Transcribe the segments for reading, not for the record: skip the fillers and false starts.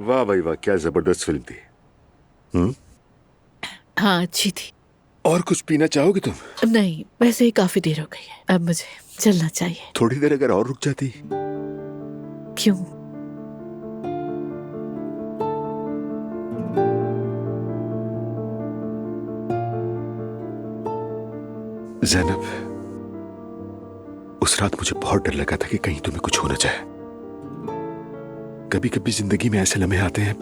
वाह भाई वाह, क्या जबरदस्त फिल्म थी। हम्म। हाँ, अच्छी थी। और कुछ पीना चाहोगे तुम? नहीं, वैसे ही काफी देर हो गई है, अब मुझे चलना चाहिए। थोड़ी देर अगर और रुक जाती। क्यों? ज़ैनब, उस रात मुझे बहुत डर लगा था कि कहीं तुम्हें कुछ हो ना जाए। कभी कभी जिंदगी में ऐसे लम्हे आते हैं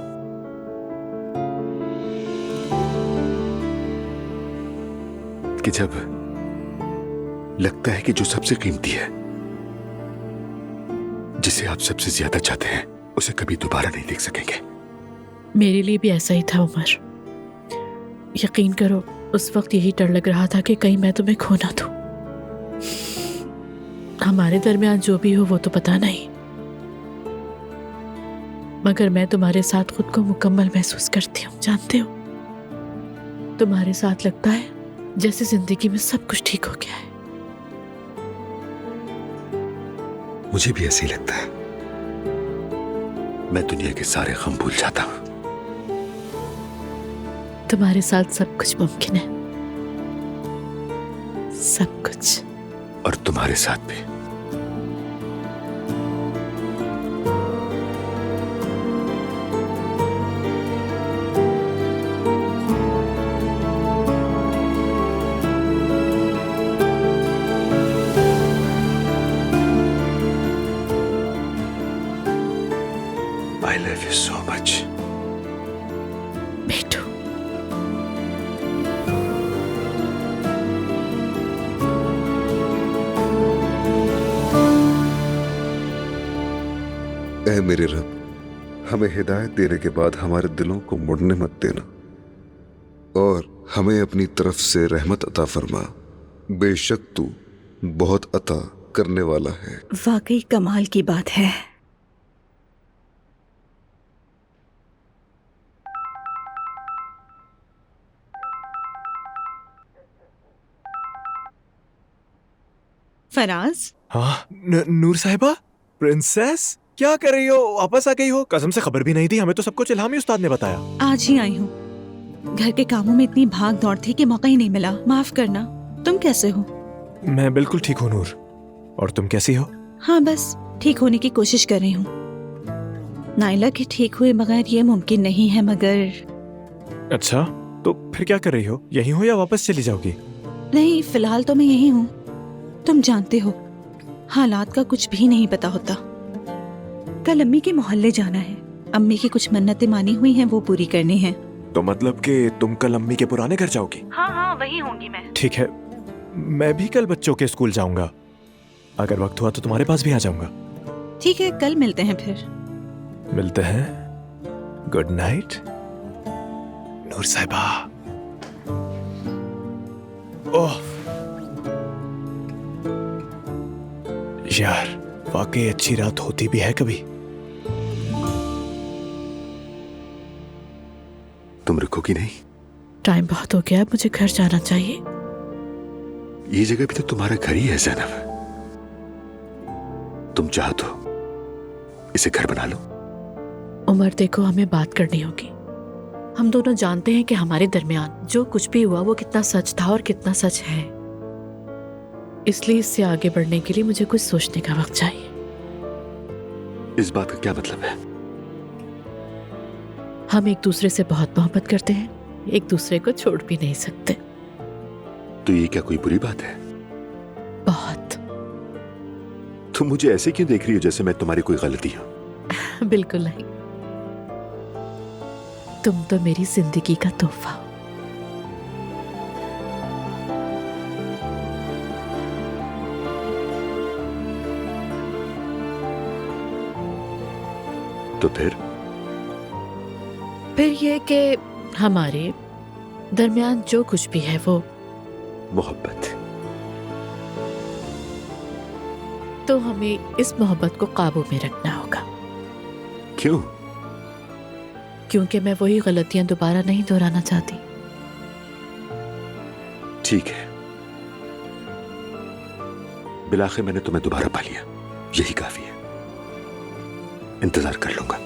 कि जब लगता है कि जो सबसे कीमती है, जिसे आप सबसे ज्यादा चाहते हैं, उसे कभी दोबारा नहीं देख सकेंगे। मेरे लिए भी ऐसा ही था उमर। यकीन करो, उस वक्त यही डर लग रहा था कि कहीं मैं तुम्हें खो ना दूं। हमारे दरमियान जो भी हो वो तो पता नहीं, मगर मैं तुम्हारे साथ खुद को मुकम्मल महसूस करती हूँ। जानते हो, तुम्हारे साथ लगता है जैसे जिंदगी में सब कुछ ठीक हो गया है। मुझे भी ऐसे ही लगता है। मैं दुनिया के सारे गम भूल जाता हूँ। तुम्हारे साथ सब कुछ मुमकिन है, सब कुछ। और तुम्हारे साथ भी। I love you so much. बेटू, ऐ मेरे रब, हमें हिदायत देने के बाद हमारे दिलों को मुड़ने मत देना और हमें अपनी तरफ से रहमत अता फरमा। बेशक तू बहुत अता करने वाला है। वाकई कमाल की बात है। फराज, हाँ, नूर साहिबा, प्रिंसेस, क्या कर रही हो? वापस आ गई हो? कसम से खबर भी नहीं थी, हमें तो सब कुछ इल्हामी उस्ताद ने बताया। आज ही आई हूँ। घर के कामों में इतनी भाग दौड़ थी कि मौका ही नहीं मिला। माफ करना। तुम कैसे हो? मैं बिल्कुल ठीक हूँ नूर, और तुम कैसी हो? हाँ, बस ठीक होने की कोशिश कर रही हूँ। नाइला के ठीक हुए बगैर ये मुमकिन नहीं है, मगर अच्छा, तो फिर क्या कर रही हो? यहीं हो या वापस चली जाओगी? नहीं, फिलहाल तो मैं यही हूँ। तुम जानते हो, हालात का कुछ भी नहीं पता होता। कल अम्मी के मोहल्ले जाना है। अम्मी की कुछ मन्नतें मानी हुई हैं, वो पूरी करनी है। तो मतलब कि तुम कल अम्मी के पुराने घर जाओगी? हाँ हाँ, वही होंगी मैं। ठीक है, मैं भी कल बच्चों के स्कूल जाऊंगा। अगर वक्त हुआ तो तुम्हारे पास भी आ जाऊंगा। ठीक है, कल मिलते हैं फिर। मिलते हैं। गुड नाइट नूर साहिबा। ओह यार, वाकई अच्छी रात होती भी है कभी। तुम रुकोगी नहीं? टाइम बहुत हो गया, अब मुझे घर जाना चाहिए। ये जगह भी तो तुम्हारा घर ही है ज़ैनब। तुम चाहो तो इसे घर बना लो। उमर देखो, हमें बात करनी होगी। हम दोनों जानते हैं कि हमारे दरमियान जो कुछ भी हुआ वो कितना सच था और कितना सच है। इसलिए इससे आगे बढ़ने के लिए मुझे कुछ सोचने का वक्त चाहिए। इस बात का क्या मतलब है? हम एक दूसरे से बहुत मोहब्बत करते हैं, एक दूसरे को छोड़ भी नहीं सकते। तो ये क्या कोई बुरी बात है? बहुत। तुम मुझे ऐसे क्यों देख रही हो जैसे मैं तुम्हारी कोई गलती हूं? बिल्कुल नहीं, तुम तो मेरी जिंदगी का तोहफा हो। तो फिर ये कि हमारे दरमियान जो कुछ भी है वो मोहब्बत। तो हमें इस मोहब्बत को काबू में रखना होगा। क्यों? क्योंकि मैं वही गलतियां दोबारा नहीं दोहराना चाहती। ठीक है, बिलाखिर मैंने तुम्हें दोबारा पा लिया, यही काफी है। इंतजार कर लूंगा।